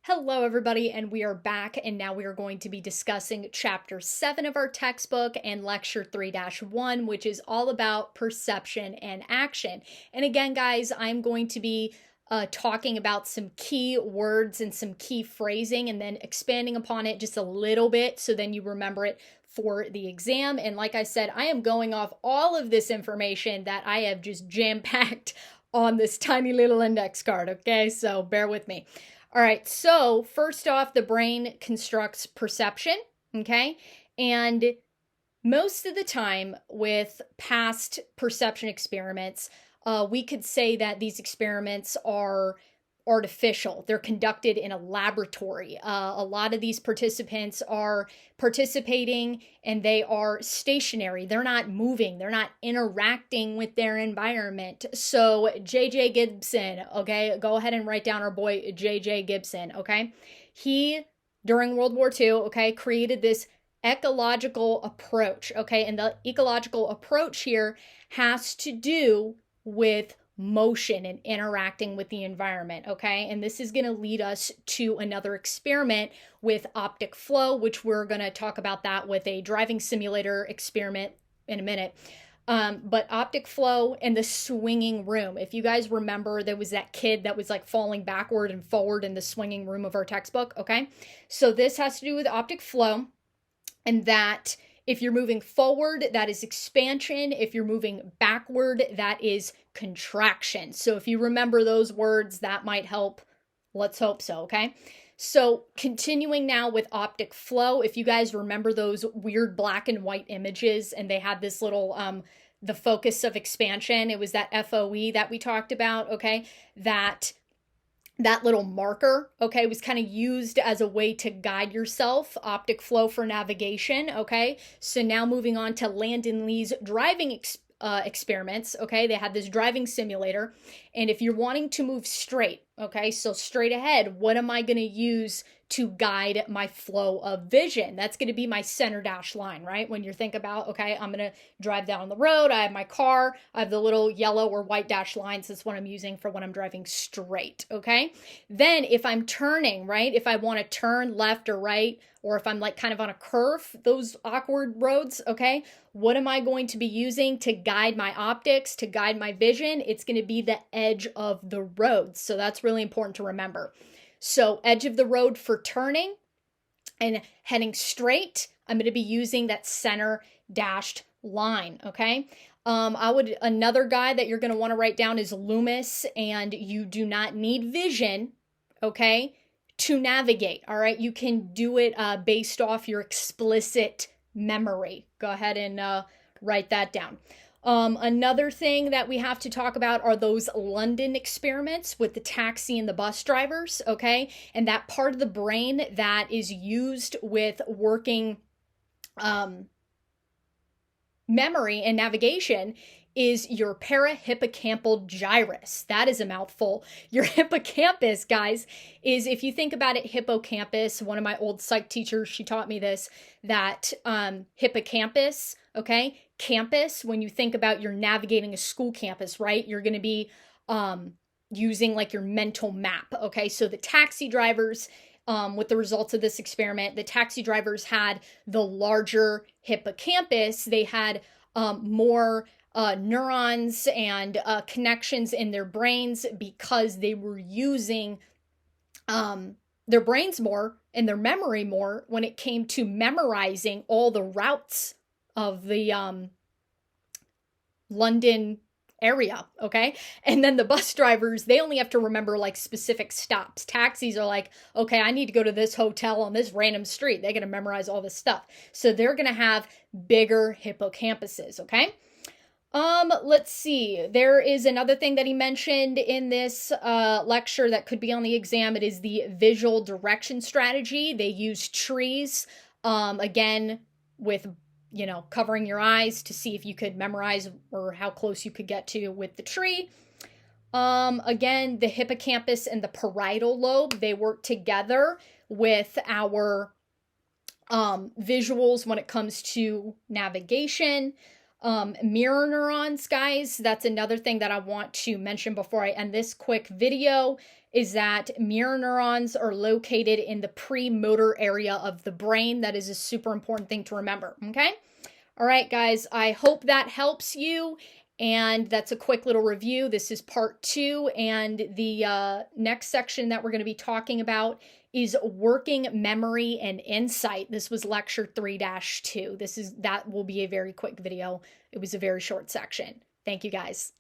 Hello, everybody, and we are back. And now we are going to be discussing Chapter 7 of our textbook and Lecture 3 1, which is all about perception and action. And again, guys, I'm going to be talking about some key words and some key phrasing and then expanding upon it just a little bit so then you remember it for the exam. And like I said, I am going off all of this information that I have just jam packed on this tiny little index card, okay? So bear with me. All right, so first off, the brain constructs perception, okay? And most of the time with past perception experiments, we could say that these experiments are artificial. They're conducted in a laboratory. A lot of these participants are participating and they are stationary. They're not moving. They're not interacting with their environment. So J.J. Gibson, okay, go ahead and write down our boy J.J. Gibson, okay? He, during World War II, okay, created this ecological approach, okay? And the ecological approach here has to do with motion and interacting with the environment, okay? And this is going to lead us to another experiment with optic flow, which we're going to talk about that with a driving simulator experiment in a minute. But optic flow and the swinging room. If you guys remember, there was that kid that was like falling backward and forward in the swinging room of our textbook, okay? So this has to do with optic flow, and that if you're moving forward, that is expansion. If you're moving backward, that is contraction. So if you remember those words, that might help. Let's hope so, okay? So continuing now with optic flow, if you guys remember those weird black and white images and they had this little, the focus of expansion, it was that FOE that we talked about, okay? That little marker, okay, was kind of used as a way to guide yourself, optic flow for navigation, okay? So now moving on to Landon Lee's driving experiments, okay? They had this driving simulator, and if you're wanting to move straight, okay, so straight ahead, what am I going to use to guide my flow of vision? That's going to be my center dash line, right? When you think about, okay, I'm going to drive down the road, I have my car, I have the little yellow or white dash lines. That's what I'm using for when I'm driving straight, okay? Then if I'm turning, right, if I want to turn left or right, or if I'm like kind of on a curve, those awkward roads, okay, what am I going to be using to guide my optics, to guide my vision? It's going to be the edge of the road. So that's really important to remember. So edge of the road for turning and heading straight, I'm going to be using that center dashed line, okay? Another guy that you're going to want to write down is Loomis, and you do not need vision, okay, to navigate, all right? You can do it based off your explicit memory. Go ahead and write that down. Another thing that we have to talk about are those London experiments with the taxi and the bus drivers, okay? And that part of the brain that is used with working memory and navigation is your parahippocampal gyrus. That is a mouthful. Your hippocampus, guys, is, if you think about it, hippocampus, one of my old psych teachers, she taught me this, that hippocampus, okay, campus, when you think about you're navigating a school campus, right, you're going to be using like your mental map, okay? So the taxi drivers, with the results of this experiment, the taxi drivers had the larger hippocampus. They had more neurons and connections in their brains because they were using their brains more and their memory more when it came to memorizing all the routes of the London area, okay? And then the bus drivers, they only have to remember like specific stops. Taxis are like, okay, I need to go to this hotel on this random street. They're going to memorize all this stuff. So they're going to have bigger hippocampuses, okay? Let's see. There is another thing that he mentioned in this lecture that could be on the exam. It is the visual direction strategy. They use trees, again, with covering your eyes to see if you could memorize or how close you could get to with the tree. Again, the hippocampus and the parietal lobe, they work together with our visuals when it comes to navigation. Mirror neurons, guys, that's another thing that I want to mention before I end this quick video, is that mirror neurons are located in the premotor area of the brain. That is a super important thing to remember, okay? All right, guys, I hope that helps you. And that's a quick little review. This is part 2, and the next section that we're going to be talking about is working memory and insight. This was lecture 3-2. That will be a very quick video. It was a very short section. Thank you, guys.